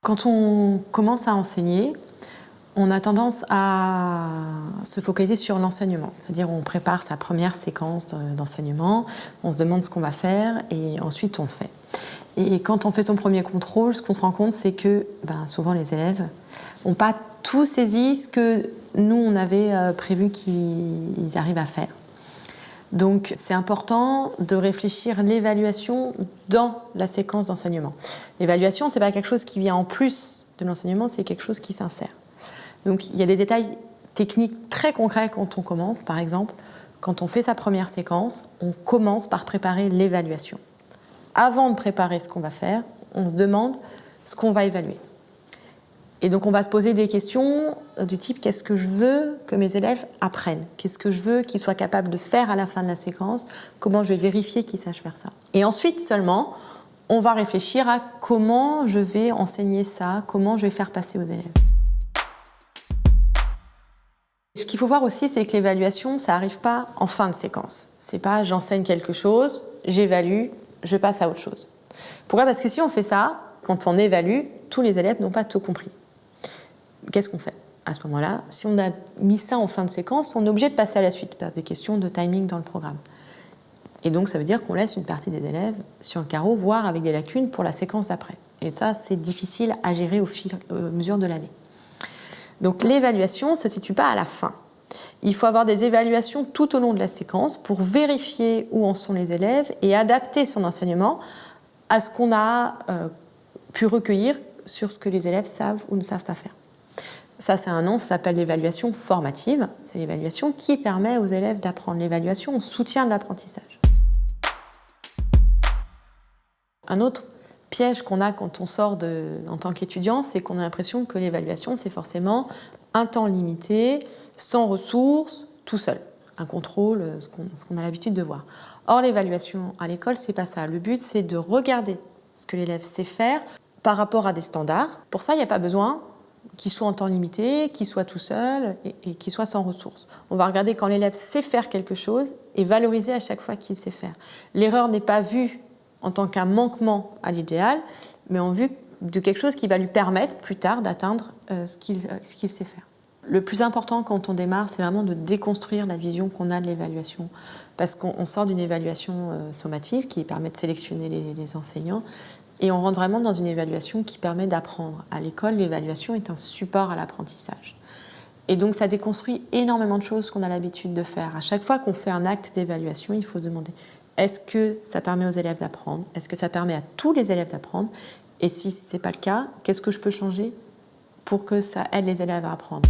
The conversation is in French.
Quand on commence à enseigner, on a tendance à se focaliser sur l'enseignement. C'est-à-dire on prépare sa première séquence d'enseignement, on se demande ce qu'on va faire et ensuite on le fait. Et quand on fait son premier contrôle, ce qu'on se rend compte, c'est que souvent les élèves n'ont pas tout saisi ce que nous, on avait prévu qu'ils arrivent à faire. Donc c'est important de réfléchir l'évaluation dans la séquence d'enseignement. L'évaluation, ce n'est pas quelque chose qui vient en plus de l'enseignement, c'est quelque chose qui s'insère. Donc il y a des détails techniques très concrets quand on commence. Par exemple, quand on fait sa première séquence, on commence par préparer l'évaluation. Avant de préparer ce qu'on va faire, on se demande ce qu'on va évaluer. Et donc on va se poser des questions du type « qu'est-ce que je veux que mes élèves apprennent ? Qu'est-ce que je veux qu'ils soient capables de faire à la fin de la séquence ? Comment je vais vérifier qu'ils sachent faire ça ?» Et ensuite seulement, on va réfléchir à comment je vais enseigner ça, comment je vais faire passer aux élèves. Ce qu'il faut voir aussi, c'est que l'évaluation, ça n'arrive pas en fin de séquence. C'est pas j'enseigne quelque chose, j'évalue, je passe à autre chose. Pourquoi ? Parce que si on fait ça, quand on évalue, tous les élèves n'ont pas tout compris. Qu'est-ce qu'on fait ? À ce moment-là, si on a mis ça en fin de séquence, on est obligé de passer à la suite, parce des questions de timing dans le programme. Et donc, ça veut dire qu'on laisse une partie des élèves sur le carreau, voire avec des lacunes pour la séquence d'après. Et ça, c'est difficile à gérer au mesure de l'année. Donc, l'évaluation ne se situe pas à la fin. Il faut avoir des évaluations tout au long de la séquence pour vérifier où en sont les élèves et adapter son enseignement à ce qu'on a pu recueillir sur ce que les élèves savent ou ne savent pas faire. Ça, c'est un nom, ça s'appelle l'évaluation formative. C'est l'évaluation qui permet aux élèves d'apprendre. L'évaluation en soutien de l'apprentissage. Un autre piège qu'on a quand on sort en tant qu'étudiant, c'est qu'on a l'impression que l'évaluation, c'est forcément un temps limité, sans ressources, tout seul. Un contrôle, ce qu'on a l'habitude de voir. Or, l'évaluation à l'école, c'est pas ça. Le but, c'est de regarder ce que l'élève sait faire par rapport à des standards. Pour ça, il n'y a pas besoin qu'il soit en temps limité, qu'il soit tout seul et qu'il soit sans ressources. On va regarder quand l'élève sait faire quelque chose et valoriser à chaque fois qu'il sait faire. L'erreur n'est pas vue en tant qu'un manquement à l'idéal, mais en vue de quelque chose qui va lui permettre plus tard d'atteindre ce qu'il sait faire. Le plus important quand on démarre, c'est vraiment de déconstruire la vision qu'on a de l'évaluation. Parce qu'on sort d'une évaluation sommative qui permet de sélectionner les enseignants et on rentre vraiment dans une évaluation qui permet d'apprendre. À l'école, l'évaluation est un support à l'apprentissage. Et donc ça déconstruit énormément de choses qu'on a l'habitude de faire. À chaque fois qu'on fait un acte d'évaluation, il faut se demander est-ce que ça permet aux élèves d'apprendre ? Est-ce que ça permet à tous les élèves d'apprendre ? Et si ce n'est pas le cas, qu'est-ce que je peux changer pour que ça aide les élèves à apprendre ?